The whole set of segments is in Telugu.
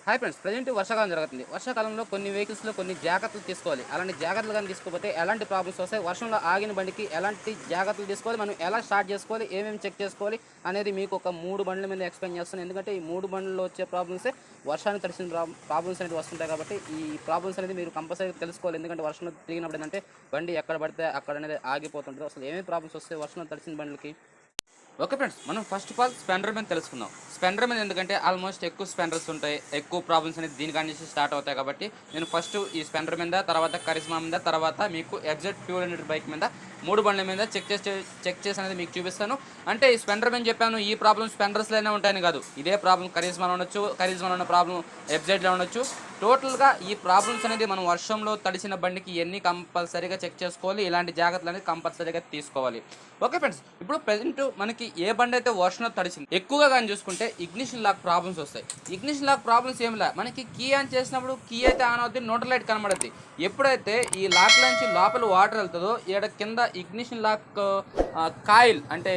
హాయ్ ఫ్రెండ్స్, ప్రజెంట్ వర్షాకాలం జరుగుతుంది. వర్షాకాలంలో కొన్ని వెహికల్స్లో కొన్ని జాగ్రత్తలు తీసుకోవాలి. అలాంటి జాగ్రత్తలు కానీ తీసుకోకపోతే ఎలాంటి ప్రాబ్లమ్స్ వస్తాయి, వర్షంలో ఆగిన బండికి ఎలాంటి జాగ్రత్తలు తీసుకోవాలి, మనం ఎలా స్టార్ట్ చేసుకోవాలి, ఏమేమి చెక్ చేసుకోవాలి అనేది మీకు ఒక 3 బండ్ల మీద ఎక్స్ప్లెయిన్ చేస్తాను. ఎందుకంటే ఈ 3 బండ్లలో వచ్చే ప్రాబ్లమ్సే వర్షాన్ని తడిసిన ప్రాబ్లమ్స్ అనేది వస్తుంటాయి. కాబట్టి ఈ ప్రాబ్లమ్స్ అనేది మీరు కంపల్సరీ తెలుసుకోవాలి. ఎందుకంటే వర్షంలో తిరిగినప్పుడు ఏంటంటే బండి ఎక్కడ పడితే అక్కడ అనేది ఆగిపోతుంటుంది. అసలు ఏమేమి ప్రాబ్లమ్స్ వస్తాయి వర్షంలో తడిసిన బండ్లకి. ఓకే ఫ్రెండ్స్, మనం ఫస్ట్ ఆఫ్ ఆల్ స్పెండర్ మీద తెలుసుకుందాం. స్పెండర్ మీద ఎందుకంటే ఆల్మోస్ట్ ఎక్కువ స్పెండర్స్ ఉంటాయి, ఎక్కువ ప్రాబ్లమ్స్ అనేది దీని నుంచి స్టార్ట్ అవుతాయి. కాబట్టి నేను ఫస్ట్ ఈ స్పెండర్ మీద, తర్వాత కరిస్మా మీద, తర్వాత మీకు ఎగ్జాక్ట్ 200 బైక్ మీద 3 బండ్ల మీద చెక్ చేసి అనేది మీకు చూపిస్తాను. అంటే ఈ స్పెండర్ మీద చెప్పాను ఈ ప్రాబ్లమ్ స్పెండర్స్లోనే ఉంటాయని కాదు, ఇదే ప్రాబ్లం కరిస్మాలో ఉండొచ్చు, కరిస్మాలో ఉన్న ప్రాబ్లం ఎగ్జాక్ట్లో ఉండొచ్చు. టోటల్గా ఈ ప్రాబ్లమ్స్ అనేది మనం వర్షంలో తడిసిన బండికి ఎన్ని కంపల్సరీగా చెక్ చేసుకోవాలి, ఇలాంటి జాగ్రత్తలు అనేది కంపల్సరీగా తీసుకోవాలి. ఓకే ఫ్రెండ్స్, ఇప్పుడు ప్రెజెంట్ మనకి ఏ బండి అయితే వర్షంలో తడిసింది ఎక్కువగా కానీ చూసుకుంటే ఇగ్నిషన్ లాక్ ప్రాబ్లమ్స్ వస్తాయి. ఇగ్నిషన్ లాక్ ప్రాబ్లమ్స్ ఏమిలా, మనకి కీ ఆన్ చేసినప్పుడు కీ అయితే ఆన్ అవుతుంది, న్యూట్రల్ లైట్ కనబడుద్ది. ఎప్పుడైతే ఈ లాక్ నుంచి లోపల వాటర్ వెళ్తుందో ఇక్కడ కింద ఇగ్నిషన్ లాక్ కాయిల్ అంటే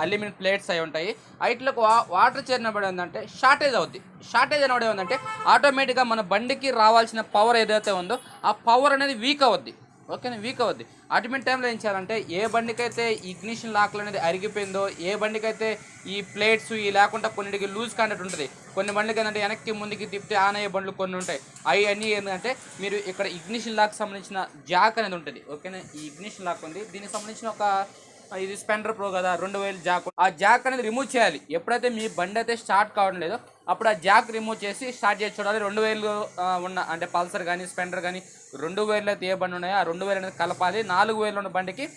అల్యూమినియం ప్లేట్స్ అవి ఉంటాయి, వాటిలోకి వాటర్ చేరినప్పుడు ఏంటంటే షార్టేజ్ అవుద్ది. షార్టేజ్ అనబడి ఏంటంటే ఆటోమేటిక్గా మన బండికి రావాల్సిన పవర్ ఏదైతే ఉందో ఆ పవర్ అనేది వీక్ అవుద్ది. ఓకేనా, వీక్ అవుద్ది. అటువంటి టైంలో ఏం చేయాలంటే ఏ బండికైతే ఇగ్నిషన్ లాక్లు అనేది అరిగిపోయిందో, ఏ బండికైతే ఈ ప్లేట్స్ ఈ లేకుండా కొన్నిటికి లూజ్ కాంటెక్ట్ ఉంటుంది, కొన్ని బండ్లకి ఏంటంటే వెనక్కి ముందుకి తిప్పితే ఆన్ అయ్యే బండ్లు కొన్ని ఉంటాయి. అవి అన్నీ ఏంటంటే మీరు ఇక్కడ ఇగ్నిషన్ లాక్ సంబంధించిన జాక్ అనేది ఉంటుంది. ఓకేనా, ఈ ఇగ్నిషన్ లాక్ ఉంది, దీనికి సంబంధించిన ఒక ఇది స్పెండర్ ప్రో కదా 2000 జాక్, ఆ జాక్ అనేది రిమూవ్ చేయాలి. ఎప్పుడైతే మీ బండి అయితే స్టార్ట్ కావడం లేదో అప్పుడు ఆ జాక్ రిమూవ్ చేసి స్టార్ట్ చేసి చూడాలి. 2000 ఉన్న అంటే పల్సర్ కానీ స్పెండర్ కానీ 2000 అయితే ఏ బండి ఉన్నాయో ఆ 2000 అనేది కలపాలి. 4000 ఉన్న బండికి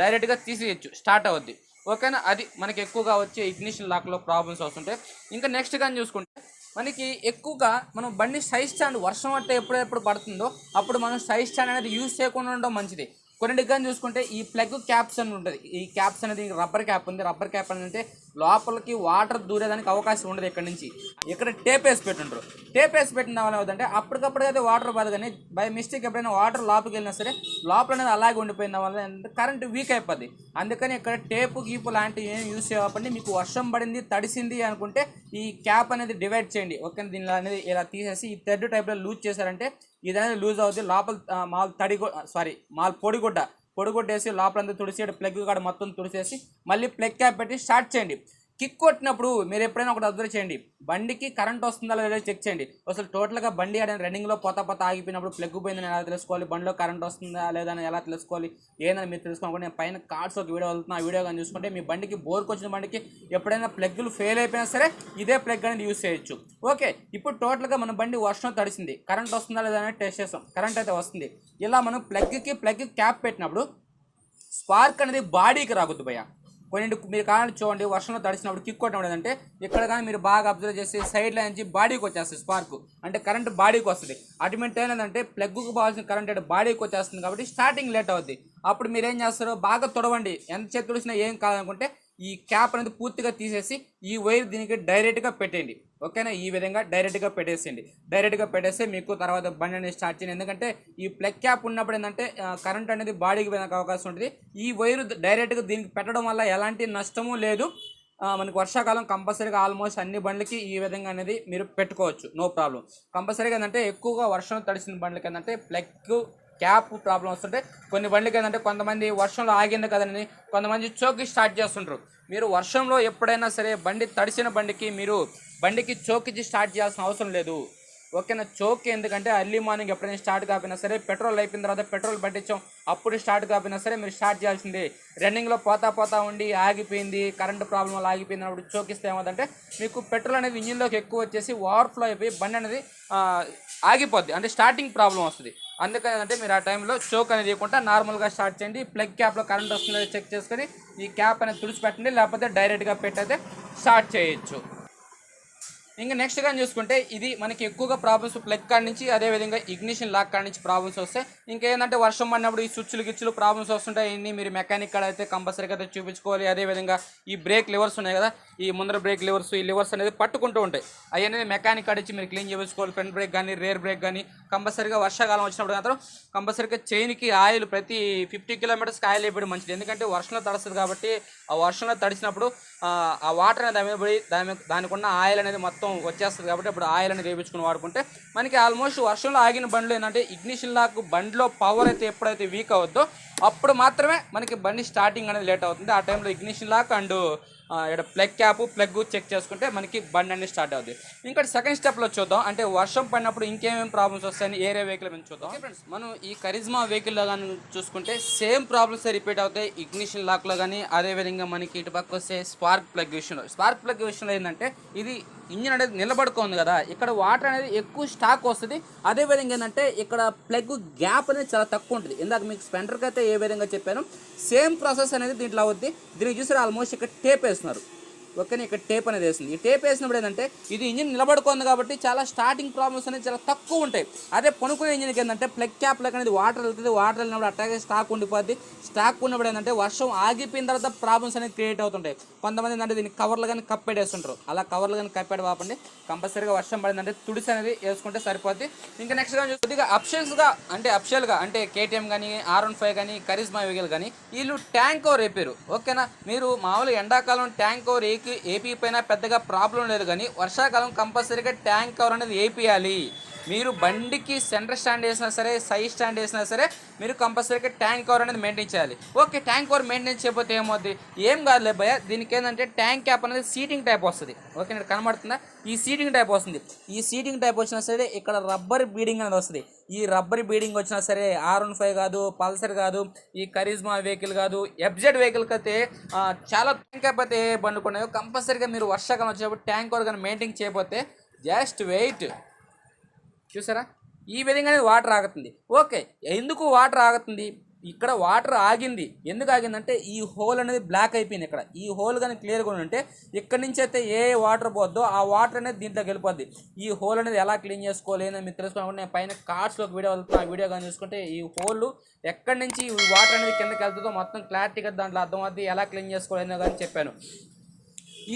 డైరెక్ట్గా తీసేయచ్చు, స్టార్ట్ అవుద్ది. ఓకేనా, అది మనకి ఎక్కువగా వచ్చే ఇగ్నిషన్ లాక్లో ప్రాబ్లమ్స్ వస్తుంటాయి. ఇంకా నెక్స్ట్ కానీ చూసుకుంటే మనకి ఎక్కువగా మనం బండి సైడ్ స్టాండ్ వర్షం అంటే ఎప్పుడెప్పుడు పడుతుందో అప్పుడు మనం సైడ్ స్టాండ్ అనేది యూజ్ చేయకుండా ఉండడం మంచిది. కొన్నింటికి కానీ చూసుకుంటే ఈ ప్లగ్ క్యాప్స్ అని ఉంటుంది, ఈ క్యాప్స్ అనేది రబ్బర్ క్యాప్ ఉంది. రబ్బర్ క్యాప్ అంటే లోపలికి వాటర్ దూరేదానికి అవకాశం ఉండదు. ఇక్కడ నుంచి ఇక్కడ టేప్ వేసి పెట్టుంటారు. టేప్ వేసి పెట్టిన వల్ల అవుతుందంటే అప్పటికప్పుడు అయితే వాటర్ బాధ, కానీ బై మిస్టేక్ ఎప్పుడైనా వాటర్ లోపలికి వెళ్ళినా సరే లోపల అనేది అలాగే ఉండిపోయిన వల్ల కరెంట్ వీక్ అయిపోద్ది. అందుకని ఇక్కడ టేపు గీపు లాంటివి ఏం యూజ్ చేయకపోతే మీకు వర్షం పడింది తడిసింది అనుకుంటే ఈ క్యాప్ అనేది డివైడ్ చేయండి. ఓకే, దీనిలో అనేది ఇలా తీసేసి ఈ థ్రెడ్ టైప్లో లూజ్ చేశారంటే ఇది అనేది లూజ్ అవుతుంది. లోపల మాల్ పొడిగుడ్డేసి లోపలంతా తుడిసి ప్లగ్ కాడ మొత్తం తుడిసేసి మళ్ళీ ప్లగ్ క్యాప్ పెట్టి స్టార్ట్ చేయండి. కిక్ కొట్టినప్పుడు మీరు ఎప్పుడైనా ఒకటి అబ్జర్వ్ చేయండి, బండికి కరెంట్ వస్తుందా లేదా చెక్ చేయండి. అసలు టోటల్గా బండి రన్నింగ్లో పోతా ఆగిపోయినప్పుడు ప్లగ్ పోయిందని ఎలా తెలుసుకోవాలి, బండిలో కరెంట్ వస్తుందా లేదా అని ఎలా తెలుసుకోవాలి, ఏదని మీరు తెలుసుకోవాలి. నేను పైన కార్డ్స్ ఒక వీడియో వెళ్తున్నా, ఆ వీడియో కానీ చూసుకుంటే మీ బండికి బోర్కి వచ్చిన బండికి ఎప్పుడైనా ప్లగ్లు ఫెయిల్ అయిపోయినా సరే ఇదే ప్లగ్ అనేది యూజ్ చేయొచ్చు. ఓకే, ఇప్పుడు టోటల్గా మన బండి వర్షం తడిసింది, కరెంట్ వస్తుందా లేదా అనేది టెస్ట్ చేస్తాం. కరెంట్ అయితే వస్తుంది. ఇలా మనం ప్లగ్ క్యాప్ పెట్టినప్పుడు స్పార్క్ అనేది బాడీకి రాకూడదు భయ్య. కొన్ని మీరు కానీ చూడండి, వర్షంలో తడిచినప్పుడు కిక్ కొట్టడం ఏంటంటే ఇక్కడ కానీ మీరు బాగా అబ్జర్వ్ చేసి సైడ్లో నుంచి బాడీకి వచ్చేస్తుంది స్పార్క్, అంటే కరెంట్ బాడీకి వస్తుంది. అటువంటి ఏంటంటే ప్లగ్కు కావాల్సిన కరెంట్ అంటే బాడీకి వచ్చేస్తుంది కాబట్టి స్టార్టింగ్ లేట్ అవుద్ది. అప్పుడు మీరు ఏం చేస్తారో బాగా తొడవండి, ఎంత చేతి తుడిచినా ఏం కాదనుకుంటే ఈ క్యాప్ అనేది పూర్తిగా తీసేసి ఈ వైర్ దీనికి డైరెక్ట్గా పెట్టేయండి. ఓకేనా, ఈ విధంగా డైరెక్ట్గా పెట్టేసేయండి. డైరెక్ట్గా పెట్టేస్తే మీకు తర్వాత బండి అనేది స్టార్ట్ చేయండి. ఎందుకంటే ఈ ప్లగ్ క్యాప్ ఉన్నప్పుడు ఏంటంటే కరెంట్ అనేది బాడీకి వెళ్ళడానికి అవకాశం ఉంటుంది. ఈ వైరు డైరెక్ట్గా దీనికి పెట్టడం వల్ల ఎలాంటి నష్టము లేదు. మనకి వర్షాకాలం కంపల్సరీగా ఆల్మోస్ట్ అన్ని బండ్లకి ఈ విధంగా అనేది మీరు పెట్టుకోవచ్చు, నో ప్రాబ్లం. కంపల్సరీగా ఏంటంటే ఎక్కువగా వర్షం తడిసిన బండ్లకి ఏంటంటే ప్లగ్ క్యాప్ ప్రాబ్లం వస్తుంటే కొన్ని బండ్లకి ఏంటంటే కొంతమంది వర్షంలో ఆగింది కదండి, కొంతమంది చోకి స్టార్ట్ చేస్తుంటారు. మీరు వర్షంలో ఎప్పుడైనా సరే బండి తడిసిన బండికి మీరు బండికి చోకిచ్చి స్టార్ట్ చేయాల్సిన అవసరం లేదు. ఓకేనా, చోక్ ఎందుకంటే ఎర్లీ మార్నింగ్ ఎప్పుడైనా స్టార్ట్ కాకపోయినా సరే పెట్రోల్ అయిపోయిన తర్వాత పెట్రోల్ పట్టించాం అప్పుడు స్టార్ట్ కాకపోయినా సరే మీరు స్టార్ట్ చేయాల్సిందే. రన్నింగ్లో పోతా ఉండి ఆగిపోయింది, కరెంటు ప్రాబ్లం వల్ల ఆగిపోయింది అప్పుడు చోకిస్తే ఏమవుతుందంటే మీకు పెట్రోల్ అనేది ఇంజిన్లోకి ఎక్కువ వచ్చేసి ఓవర్ఫ్లో అయిపోయి బండి అనేది ఆగిపోద్ది, అంటే స్టార్టింగ్ ప్రాబ్లం వస్తుంది. అందుకని అంటే మీరు ఆ టైంలో చోక్ అనేది ఇవ్వకుండా నార్మల్గా స్టార్ట్ చేయండి. ప్లగ్ క్యాప్లో కరెంట్ వస్తుందో చెక్ చేసుకొని ఈ క్యాప్ అనేది తుడిచిపెట్టండి, లేకపోతే డైరెక్ట్గా పెట్టయితే స్టార్ట్ చేయొచ్చు. ఇంకా నెక్స్ట్ కానీ చూసుకుంటే ఇది మనకి ఎక్కువగా ప్రాబ్లమ్స్ ప్లగ్ కాడ నుంచి, అదేవిధంగా ఇగ్నిషన్ లాక్ కాడ నుంచి ప్రాబ్లమ్స్ వస్తాయి. ఇంకేంటంటే వర్షం పడినప్పుడు ఈ గిచ్చులు ప్రాబ్లమ్స్ వస్తుంటాయి. ఇన్ని మీరు మెకానిక్ కాడ అయితే కంపల్సరీగా అయితే చూపించుకోవాలి. అదేవిధంగా ఈ బ్రేక్ లివర్స్ ఉన్నాయి కదా, ఈ ముందర బ్రేక్ లివర్స్, ఈ లివర్స్ అనేది పట్టుకుంటూ ఉంటాయి, అవన్నీ మెకానిక్ కాడ ఇచ్చి మీరు క్లీన్ చేయించుకోవాలి. ఫ్రంట్ బ్రేక్ కానీ రేర్ బ్రేక్ కానీ కంపల్సరీగా వర్షాకాలం వచ్చినప్పుడు మాత్రం కంపల్సరీగా చైన్కి ఆయిల్ ప్రతి 50 కిలోమీటర్స్కి ఆయిల్ వేయడం మంచిది. ఎందుకంటే వర్షంలో తడుస్తుంది కాబట్టి ఆ వర్షంలో తడిచినప్పుడు ఆ వాటర్ అనేది దాని మీద పడి దానికి ఉన్న ఆయిల్ అనేది మొత్తం మొత్తం వచ్చేస్తుంది కాబట్టి అప్పుడు ఆయిల్ అనేది వేయించుకుని వాడుకుంటే మనకి ఆల్మోస్ట్ వర్షంలో ఆగిన బండ్లు ఏంటంటే ఇగ్నిషన్ లాక్ బండిలో పవర్ అయితే ఎప్పుడైతే వీక్ అవుద్దో అప్పుడు మాత్రమే మనకి బండి స్టార్టింగ్ అనేది లేట్ అవుతుంది. ఆ టైంలో ఇగ్నిషన్ లాక్ అండ్ ఇక్కడ ప్లగ్ చెక్ చేసుకుంటే మనకి బండి అనేది స్టార్ట్ అవుతుంది. ఇంకా సెకండ్ స్టెప్లో చూద్దాం, అంటే వర్షం పడినప్పుడు ఇంకేమేమి ప్రాబ్లమ్స్ వస్తాయని ఏరే వెహికల్ మీద చూద్దాం. ఫ్రెండ్స్, మనం ఈ కరిజ్మా వెహికల్లో కానీ చూసుకుంటే సేమ్ ప్రాబ్లమ్స్ రిపీట్ అవుతాయి ఇగ్నిషన్ లాక్లో కానీ. అదేవిధంగా మనకి ఇటు పక్క వస్తే స్పార్క్ ప్లగ్ విషయంలో ఏంటంటే ఇది ఇంజిన్ అనేది నిలబడుకుంది కదా, ఇక్కడ వాటర్ అనేది ఎక్కువ స్టాక్ వస్తుంది. అదేవిధంగా ఏంటంటే ఇక్కడ ప్లగ్ గ్యాప్ అనేది చాలా తక్కువ ఉంటుంది. ఇందాక మీకు స్పెండర్కి అయితే ఏ విధంగా చెప్పాను సేమ్ ప్రాసెస్ అనేది దీంట్లో అవుద్ది. దీనికి చూసారు ఆల్మోస్ట్ ఇక్కడ టేప్ వేస్తున్నారు. ఓకేనా, ఇక్కడ టేప్ అనేది వేస్తుంది. ఈ టేప్ వేసినప్పుడు ఏంటంటే ఇది ఇంజిన్ నిలబడుకుంది కాబట్టి చాలా స్టార్టింగ్ ప్రాబ్లమ్స్ అనేది చాలా తక్కువ ఉంటాయి. అదే పొనుకునే ఇంజిన్కి ఏంటంటే ప్లగ్ క్యాప్లకు అనేది వాటర్ వెళ్తుంది, వాటర్ వెళ్ళినప్పుడు అట్లాగే స్టాక్ ఉండిపోద్ది. స్టాక్ ఉన్నప్పుడు ఏంటంటే వర్షం ఆగిపోయిన తర్వాత ప్రాబ్లమ్స్ అనేది క్రియేట్ అవుతుంటాయి. కొంతమంది ఏంటంటే దీనికి కవర్లు కానీ కప్పేడేస్తుంటారు. అలా కవర్లు కానీ కప్పేడు వాపండి, కంపల్సరీగా వర్షం పడిందంటే తుడిసి అనేది వేసుకుంటే సరిపోద్ది. ఇంకా నెక్స్ట్ కానీ కొద్దిగా అప్షల్గా అంటే కేటీఎం కానీ R15 కానీ కరిజ్మా వెహికల్ కానీ వీళ్ళు ట్యాంక్ ఓవర్ రిపేరు. ఓకేనా, మీరు మామూలుగా ఎండాకాలం ట్యాంక్ ఓవర్ ఏపీ పైన పెద్దగా ప్రాబ్లం లేదు, కానీ వర్షాకాలం కంపల్సరీగా ట్యాంక్ కవర్ అనేది వేపియాలి. మీరు బండికి సెంటర్ స్టాండ్ వేసినా సరే సైడ్ స్టాండ్ వేసినా సరే మీరు కంపల్సరీగా ట్యాంక్ కవర్ అనేది మెయింటైన్ చేయాలి. ఓకే, ట్యాంక్ కవర్ మెయింటైన్ చేయకపోతే ఏమవుద్ది, ఏం కాదులే భయ, దీనికి ఏంటంటే ట్యాంక్ క్యాప్ అనేది సీటింగ్ టైప్ వస్తుంది. ఓకే, ఇక్కడ కనబడుతుందా, ఈ సీటింగ్ టైప్ వస్తుంది. ఈ సీటింగ్ టైప్ వచ్చినా సరే ఇక్కడ రబ్బర్ బీడింగ్ అనేది వస్తుంది. ఈ రబ్బర్ బీడింగ్ వచ్చినా సరే R15 కాదు, పల్సర్ కాదు, ఈ కరిజ్మా వెహికల్ కాదు, FZ వెహికల్కి అయితే చాలా ట్యాంక్ క్యాప్ అయితే బండుకున్నాయో కంపల్సరీగా మీరు వర్షాకాలం వచ్చేటప్పుడు ట్యాంక్ కవర్ కానీ మెయింటైన్ చేయకపోతే జస్ట్ వెయిట్. చూసారా, ఈ విధంగానే వాటర్ ఆగుతుంది. ఓకే, ఎందుకు వాటర్ ఆగుతుంది, ఇక్కడ వాటర్ ఆగింది ఎందుకు ఆగిందంటే ఈ హోల్ అనేది బ్లాక్ అయిపోయింది. ఇక్కడ ఈ హోల్ కానీ క్లియర్గా ఉంటే ఇక్కడ నుంచి అయితే ఏ వాటర్ పోద్దో ఆ వాటర్ అనేది దీంట్లోకి వెళ్ళిపోద్ది. ఈ హోల్ అనేది ఎలా క్లీన్ చేసుకోవాలి అని మీరు తెలుసుకోవాలంటే నేను పైన కార్డ్స్లోకి వీడియో వెళ్తున్నా, ఆ వీడియో కానీ చూసుకుంటే ఈ హోల్ ఎక్కడి నుంచి వాటర్ అనేది కిందకి వెళ్తుందో మొత్తం క్లారిటీగా దాంట్లో అర్థమవుద్ది, ఎలా క్లీన్ చేసుకోవాలి కానీ చెప్పాను.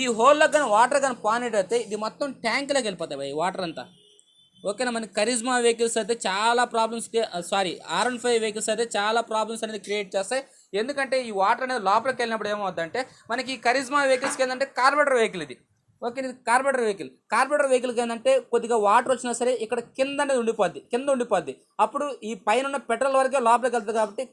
ఈ హోల్లో కానీ వాటర్ కానీ పానేటైతే ఇది మొత్తం ట్యాంక్లోకి వెళ్ళిపోతాయి ఈ వాటర్ అంతా. ఓకేనా, మనకి కరిజ్మా వెహికల్స్ అయితే చాలా ప్రాబ్లమ్స్, R15 వెహికల్స్ అయితే చాలా ప్రాబ్లమ్స్ అనేది క్రియేట్ చేస్తాయి. ఎందుకంటే ఈ వాటర్ అనేది లోపలికి వెళ్ళినప్పుడు ఏమవుతుందంటే మనకి ఈ కరిజ్మా వెహికల్స్కి ఏంటంటే కార్బోరేటర్ వెహికల్ ఇది. ఓకే, ఇది కార్బోరేటర్ వెహికల్కి ఏంటంటే కొద్దిగా వాటర్ వచ్చినా సరే ఇక్కడ కింద ఉండిపోద్ది. అప్పుడు ఈ పైన ఉన్న పెట్రోల్ వరకే లోపలికి వెళ్తుంది కాబట్టి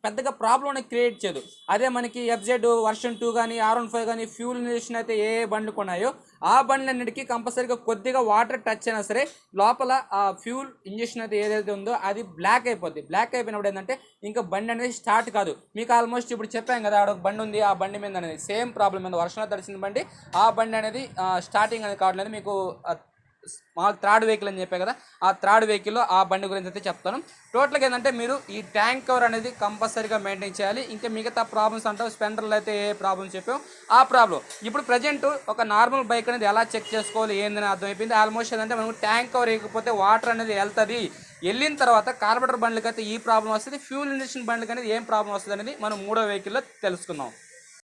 పెద్దగా ప్రాబ్లం అనేది క్రియేట్ చేయదు. అదే మనకి FZ వర్షన్ 2 కానీ R15 కానీ ఫ్యూల్ ఇంజెక్షన్ అయితే ఏ బండ్లు కొన్నాయో ఆ బండ్లన్నిటికీ కంపల్సరీగా కొద్దిగా వాటర్ టచ్ అయినా సరే లోపల ఆ ఫ్యూల్ ఇంజెక్షన్ అయితే ఏదైతే ఉందో అది బ్లాక్ అయిపోద్ది. బ్లాక్ అయిపోయినప్పుడు ఏంటంటే ఇంకా బండి అనేది స్టార్ట్ కాదు. మీకు ఆల్మోస్ట్ ఇప్పుడు చెప్పాం కదా, ఆడ ఒక బండి ఉంది, ఆ బండి మీద అనేది సేమ్ ప్రాబ్లం మీద వర్షంలో తడిసిన బండి, ఆ బండి అనేది స్టార్టింగ్ అనేది కావట్లేదు. మీకు మా థర్డ్ వెహికల్ అని చెప్పే కదా, ఆ థర్డ్ వెహికల్లో ఆ బండి గురించి అయితే చెప్తాను. టోటల్గా ఏంటంటే మీరు ఈ ట్యాంక్ కవర్ అనేది కంపల్సరీగా మెయింటైన్ చేయాలి. ఇంకా మిగతా ప్రాబ్లమ్స్ అంటావు స్పెండర్లో అయితే ఏ ప్రాబ్లమ్స్ చెప్పాం ఆ ప్రాబ్లం. ఇప్పుడు ప్రజెంట్ ఒక నార్మల్ బైక్ అనేది ఎలా చెక్ చేసుకోవాలి ఏందని అర్థమైపోయింది. ఆల్మోస్ట్ ఏంటంటే మనకు ట్యాంక్ కవర్ వేయకపోతే వాటర్ అనేది వెళ్తుంది. వెళ్ళిన తర్వాత కార్బోరేటర్ బండ్లకి అయితే ఈ ప్రాబ్లం వస్తుంది, ఫ్యూల్ ఇంజెక్షన్ బండ్లకి అనేది ఏం ప్రాబ్లం వస్తుంది అనేది మనం మూడో వెహికల్లో తెలుసుకుందాం.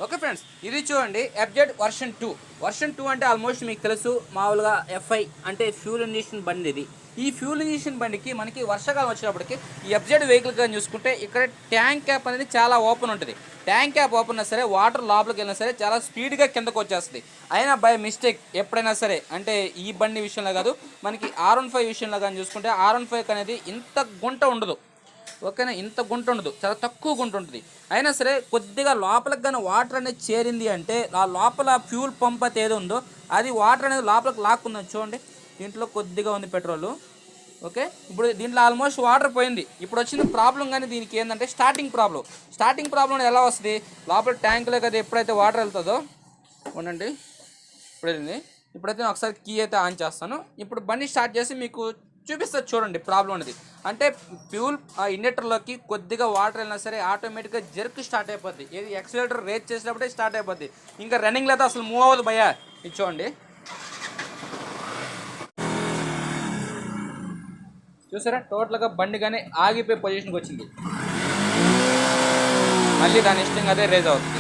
ఓకే ఫ్రెండ్స్, ఇది చూడండి FZ వర్షన్ 2 అంటే ఆల్మోస్ట్ మీకు తెలుసు, మామూలుగా FI అంటే ఫ్యూల్ ఇంజెక్షన్ బండి ఇది. ఈ ఫ్యూల్ ఇంజెక్షన్ బండికి మనకి వర్షాకాలం వచ్చినప్పటికి ఈ FZ వెహికల్ కానీ చూసుకుంటే ఇక్కడ ట్యాంక్ క్యాప్ అనేది చాలా ఓపెన్ ఉంటుంది. ట్యాంక్ క్యాప్ ఓపెన్ అయినా సరే వాటర్ లోపలికి వెళ్ళినా సరే చాలా స్పీడ్గా కిందకు వచ్చేస్తుంది. అయినా బై మిస్టేక్ ఎప్పుడైనా సరే, అంటే ఈ బండి విషయంలో కాదు, మనకి R15 విషయంలో కానీ చూసుకుంటే R15 అనేది ఇంత గుంట ఉండదు. ఓకేనా, ఇంత గుంట ఉండదు, చాలా తక్కువ గుంట ఉంటుంది. అయినా సరే కొద్దిగా లోపలికి కానీ వాటర్ అనేది చేరింది అంటే ఆ లోపల ఫ్యూల్ పంప్ అయితే ఏదో ఉందో అది వాటర్ అనేది లోపలికి లాక్కుందని చూడండి. దీంట్లో కొద్దిగా ఉంది పెట్రోల్. ఓకే, ఇప్పుడు దీంట్లో ఆల్మోస్ట్ వాటర్ పోయింది. ఇప్పుడు వచ్చిన ప్రాబ్లం కానీ దీనికి ఏంటంటే స్టార్టింగ్ ప్రాబ్లం ఎలా వస్తుంది, లోపల ట్యాంకులోకి అది ఎప్పుడైతే వాటర్ వెళ్తుందో ఉండండి, ఇప్పుడు వెళ్ళింది. ఇప్పుడైతే ఒకసారి కీ అయితే ఆన్ చేస్తాను. ఇప్పుడు బండి స్టార్ట్ చేసి మీకు చూపిస్తుంది చూడండి ప్రాబ్లం అనేది. అంటే ఫ్యూల్ ఇండక్టర్లోకి కొద్దిగా వాటర్ వెళ్ళినా సరే ఆటోమేటిక్గా జర్క్ స్టార్ట్ అయిపోద్ది. ఏది యాక్సిలేటర్ రేస్ చేసినప్పుడే స్టార్ట్ అయిపోద్ది. ఇంకా రన్నింగ్లో అయితే అసలు మూవ్ అవ్వదు భయ్యా. ఇది చూడండి, చూసారా టోటల్గా బండి కానీ ఆగిపోయే పొజిషన్కి వచ్చింది. మళ్ళీ దాని ఇష్టంగా అదే రేజ్ అవుతుంది.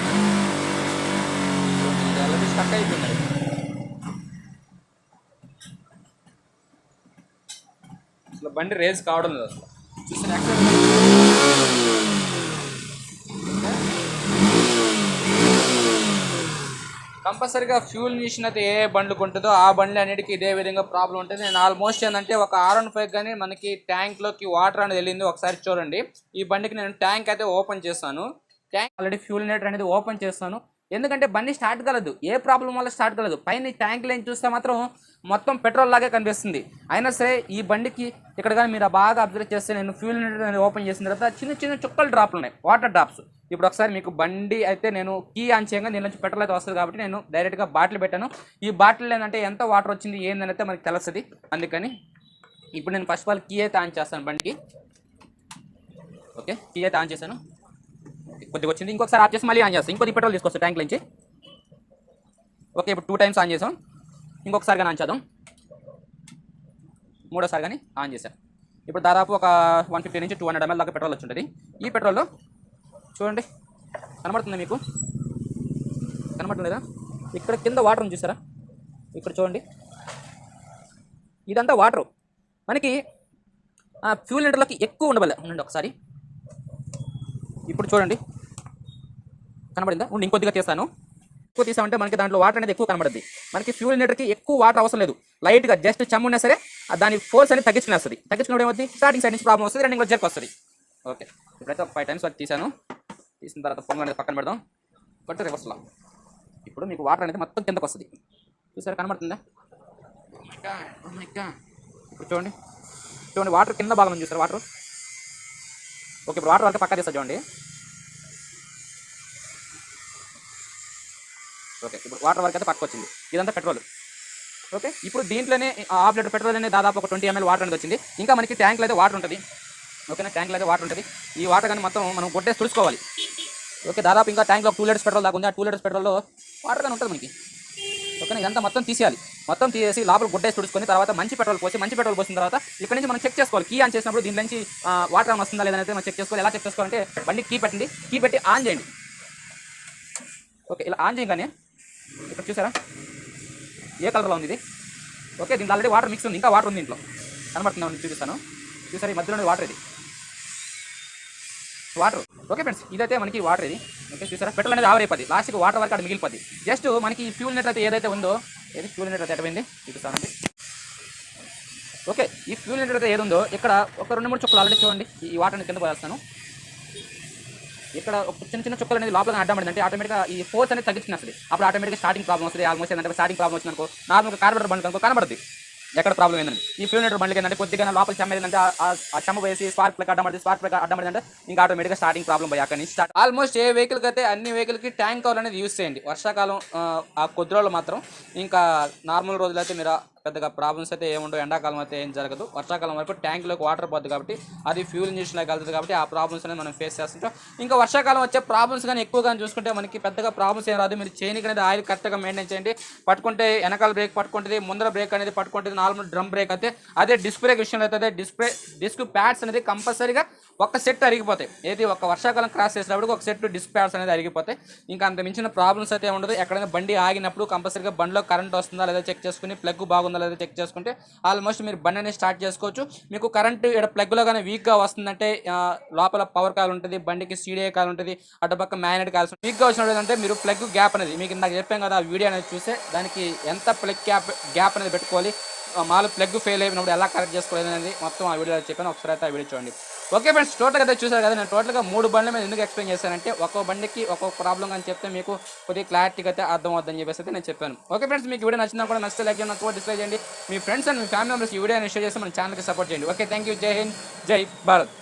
ఆల్రెడీ స్టక్ అయిపోయింది. అసలు బండి రేస్ కావడం లేదు అసలు. చూసిన కంపల్సరీగా ఫ్యూల్ ఇంజక్షన్ అయితే ఏ బండ్లకు ఉంటుందో ఆ బండ్లు అన్నిటికీ ఇదే విధంగా ప్రాబ్లం ఉంటుంది. నేను ఆల్మోస్ట్ ఏంటంటే ఒక R15 కానీ మనకి ట్యాంక్లోకి వాటర్ అనేది వెళ్ళింది. ఒకసారి చూడండి. ఈ బండికి నేను ట్యాంక్ అయితే ఓపెన్ చేస్తాను. ట్యాంక్ ఆల్రెడీ ఫ్యూల్ ఇంజెక్టర్ అనేది ఓపెన్ చేస్తాను. ఎందుకంటే బండి స్టార్ట్ కలదు, ఏ ప్రాబ్లం వల్ల స్టార్ట్ కలదు. పైన ట్యాంక్ లైన్ చూస్తే మాత్రం మొత్తం పెట్రోల్ లాగే కనిపిస్తుంది. అయినా సరే ఈ బండికి ఇక్కడ కానీ మీరు బాగా అబ్జర్వ్ చేస్తే నేను ఫ్యూల్ ఇంజెక్టర్ అనేది ఓపెన్ చేసిన తర్వాత చిన్న చిన్న చుక్కలు డ్రాప్లు ఉన్నాయి, వాటర్ డ్రాప్స్. ఇప్పుడు ఒకసారి మీకు బండి అయితే నేను కీ ఆన్ చేయగా దీని నుంచి పెట్రోల్ అయితే వస్తుంది కాబట్టి నేను డైరెక్ట్గా బాటిల్ పెట్టాను. ఈ బాటిల్ ఏంటంటే ఎంత వాటర్ వచ్చింది ఏందని అయితే మనకి తెలుస్తుంది. అందుకని ఇప్పుడు నేను ఫస్ట్ ఆఫ్ ఆల్ కీ అయితే ఆన్ చేస్తాను బండికి. ఓకే, కీ అయితే ఆన్ చేశాను. కొద్దిగా వచ్చింది, ఇంకొకసారి ఆఫ్ చేసి మళ్ళీ ఆన్ చేస్తాం. ఇంకొద్ది పెట్రోల్ తీసుకొస్తాం ట్యాంక్ నుంచి. ఓకే, ఇప్పుడు 2 టైమ్స్ ఆన్ చేసాం. ఇంకొకసారి కానీ ఆన్ చేద్దాం. మూడోసారి కానీ ఆన్ చేశాం. ఇప్పుడు దాదాపు ఒక 150 నుంచి 200 ml దాకా పెట్రోల్ వచ్చి ఉంటుంది. ఈ పెట్రోల్లో చూడండి, కనబడుతుంది మీకు, కనబడుతుంది లేదా? ఇక్కడ కింద వాటర్ ఉంది చూసారా, ఇక్కడ చూడండి, ఇదంతా వాటర్. మనకి ఫ్యూల్ లీటర్లకి ఎక్కువ ఉండబల్ల. ఉండండి ఒకసారి, ఇప్పుడు చూడండి కనబడిందా? ఉండి ఇంకొద్దిగా తీస్తాను. ఎక్కువ తీసామంటే మనకి దాంట్లో వాటర్ అనేది ఎక్కువ కనబడుద్ది. మనకి ఫ్యూల్ ఇంజెక్టర్కి ఎక్కువ వాటర్ అవసరం లేదు, లైట్గా జస్ట్ చెమ్ము ఉన్నా సరే దాని ఫోర్స్ అనేది తగ్గించుకునేస్తుంది. తగ్గించుకున్నప్పుడు ఏమవుతుంది, స్టార్టింగ్ సైడ్ నుంచి ప్రాబ్లం వస్తుంది, రన్నింగ్లో జర్క్ వస్తుంది. ఓకే, ఇప్పుడైతే ఒక 5 times వరకు తీసాను. తీసిన తర్వాత పొంగ అనేది పక్కన పెడదాం. కొట్టి రివర్స్లో ఇప్పుడు మీకు వాటర్ అనేది మొత్తం కిందకు వస్తుంది. చూసారా, కనబడుతుందా? ఇప్పుడు చూడండి, చూడండి వాటర్ కింద భాగం ఉంది చూసారు వాటర్. ఓకే, ఇప్పుడు వాటర్ వరకు పక్క తీస్తా చూడండి. ఓకే, ఇప్పుడు వాటర్ వరకు అయితే పక్క వచ్చింది. ఇదంతా పెట్రోల్. ఓకే, ఇప్పుడు దీంట్లోనే హాఫ్ లీటర్ పెట్రోల్ అనేది దాదాపు ఒక 20 ml వాటర్ అనేది వచ్చింది. ఇంకా మనకి ట్యాంక్లో అయితే వాటర్ ఉంటుంది. ఓకేనా, ట్యాంక్లో అయితే వాటర్ ఉంటుంది. ఈ వాటర్ కానీ మొత్తం మనం కొట్టేసి తుడుచుకోవాలి. ఓకే, దాదాపు ఇంకా ట్యాంక్లో 2 liters పెట్రోల్ దాకా ఉంది. ఆ 2 liters పెట్రోల్లో వాటర్ కానీ ఉంటుంది మనకి. ఓకేనా, ఇదంతా మొత్తం తీసేయాలి. మొత్తం తీసేసి లోపల గుడ్డేసి తుడుచుకొని తర్వాత మంచి పెట్రోల్ పోసిన తర్వాత ఇక్కడ నుంచి మనం చెక్ చేసుకోవాలి. కీ ఆన్ చేసినప్పుడు దీని నుంచి వాటర్ ఆన్ వస్తుందా లేదైతే మనం చెక్ చేసుకోవాలి. ఎలా చెక్ చేసుకోవాలంటే బండి కీ పెట్టండి, కీ పెట్టి ఆన్ చేయండి. ఓకే, ఇలా ఆన్ చేయగానే ఇక్కడ చూసారా ఏ కలర్లో ఉంది ఇది. ఓకే, దీంట్లో ఆల్రెడీ వాటర్ మిక్స్ ఉంది, ఇంకా వాటర్ ఉంది దీంట్లో, కనబడుతుందా? చూపిస్తాను. చూసారా, ఈ మధ్యలోనే వాటర్, ఇది వాటర్. ఓకే ఫ్రెండ్స్, ఇదైతే మనకి వాటర్ ఇది. ఓకే, చూసారా పెట్రోల్ అనేది ఆవరైపోద్ది, లాస్ట్కి వాటర్ వరకు అక్కడ మిగిలిపోద్ది. జస్ట్ మనకి ఈ ఫ్యూల్ నెట్ అయితే ఏదైతే ఉందో, ఏది ఫ్యూల్ నెట్ అయితే ఎటపోయింది చూపిస్తానండి. ఓకే, ఈ ఫ్యూల్ నెట్ అయితే ఏది ఉందో ఇక్కడ ఒక 2-3 చుక్కలు ఆల్రెడీ చూడండి. ఈ వాటర్ అనేది కింద పోయేస్తాను. ఇక్కడ ఒక చిన్న చిన్న చుక్కలు అనేది లోపల అడ్డం పడిందంటే ఆటోమేటిక్గా ఈ ఫోర్స్ అనేది తగ్గించుకునేస్తుంది. అప్పుడు ఆటోమేటిక్గా స్టార్టింగ్ ప్రాబ్లం వస్తుంది. ఆల్మోస్ట్ ఏంటంటే స్టార్టింగ్ ప్రాబ్లం వచ్చిందనుకో నార్మల్గా కార్బోరేటర్ బండి అనుకో కనబడుతుంది ఎక్కడ ప్రాబ్లం ఏంటంటే. ఈ ఫ్యూల్ నెట్ బండ్లకి ఏంటంటే కొద్దిగా లోపల చెమ్మ ఏంటంటే ఆ చెమ్మ వేసి స్పార్క్ ప్లగ్ అడ్డం పడుతుంది. స్పార్క్ ప్లగ్ అడ్డం పడిందంటే ఇంకా ఆటోమేటిక్గా స్టార్టింగ్ ప్రాబ్లం పోయి అక్కడ నుంచి స్టార్ట్. ఆల్మోస్ట్ ఏ వెహికల్కి అయితే అన్ని వెహికల్కి ట్యాంక్ కవర్ అనేది యూస్ చేయండి. వర్షాకాలం ఆ కొద్ది రోజులు మాత్రం, ఇంకా నార్మల్ రోజులు అయితే మీరు పెద్దగా ప్రాబ్లమ్స్ అయితే ఏముండవు. ఎండాకాలం అయితే ఏం జరగదు. వర్షాకాలం వరకు ట్యాంక్లోకి వాటర్ పోద్ది కాబట్టి అది ఫ్యూల్ ఇంజక్షన్లోకి వెళ్తుంది కాబట్టి ఆ ప్రాబ్లమ్స్ అనేది మనం ఫేస్ చేస్తుంటాం. ఇంకా వర్షాకాలం వచ్చే ప్రాబ్లమ్స్ కానీ ఎక్కువగా చూసుకుంటే మనకి పెద్దగా ప్రాబ్లమ్స్ ఏం రాదు. మీరు చైన్కి అనేది ఆయిల్ కరెక్ట్గా మెయింటైన్ చేయండి. పట్టుకుంటే వెనకాల బ్రేక్ పట్టుకుంటుంది, ముందర బ్రేక్ అనేది పట్టుకుంటుంది, నార్మల్ డ్రమ్ బ్రేక్ అయితే. అదే డిస్క్ బ్రేక్ విషయంలో అయితే డిస్క్ ప్యాడ్స్ అనేది కంపల్సరీగా ఒక సెట్ అరిగిపోతాయి. ఏది ఒక వర్షాకాలం క్రాస్ చేసినప్పుడు ఒక సెట్ డిస్క్ ప్యాడ్స్ అనేది అరిగిపోతాయి. ఇంకా అంత మించిన ప్రాబ్లమ్స్ అయితే ఉండదు. ఎక్కడైనా బండి ఆగినప్పుడు కంపల్సరీగా బండిలో కరెంట్ వస్తుందా లేదా చెక్ చేసుకుని, ప్లగ్ బాగుందా లేదా చెక్ చేసుకుంటే ఆల్మోస్ట్ మీరు బండి అనేది స్టార్ట్ చేసుకోవచ్చు. మీకు కరెంట్ ఇక్కడ ప్లగ్లో కానీ వీక్గా వస్తుందంటే లోపల పవర్ కాల్ ఉంటుంది, బండికి సీడీఏ కాల్ ఉంటుంది, అటుపక్క మ్యాగ్నెట్ కాల్స్ వీక్గా వచ్చినట్టు మీరు ప్లగ్ గ్యాప్ అనేది మీకు నాకు చెప్పాం కదా, ఆ వీడియో అనేది చూస్తే దానికి ఎంత ప్లగ్ గ్యాప్ అనేది పెట్టుకోవాలి, మాలు ప్లగ్ ఫెయిల్ అయినప్పుడు ఎలా కరెక్ట్ చేసుకోలేదు అనేది మొత్తం ఆ వీడియోలో చెప్పాను. ఒకసారి అయితే ఆ వీడియో చూడండి. ఓకే ఫ్రెండ్స్, టోటల్గా అయితే చూసారు కదా, నేను టోటల్గా 3 బండ్ల మీద ఎందుకు ఎక్స్ప్లెయిన్ చేశానంటే ఒక్కొక్క బండికి ఒక్కొక్క ప్రాబ్లం అని చెప్తే మీకు కొద్దిగా క్లారిటీగా అయితే అర్థం అవుతుందని చెప్పేసి అయితే నేను చెప్పాను. ఓకే ఫ్రెండ్స్, మీకు వీడియో నచ్చినా కూడా నచ్చితే లైక్ చేయండి, నాకు డిస్లైక్ చేయండి. మీ ఫ్రెండ్స్ అండ్ మీ ఫ్యామిలీ మెంబర్స్ ఈ వీడియోని షేర్ చేసి మన ఛానల్కి సపోర్ట్ చేయండి. Okay, thank you. జై హింద్, జై భారత్.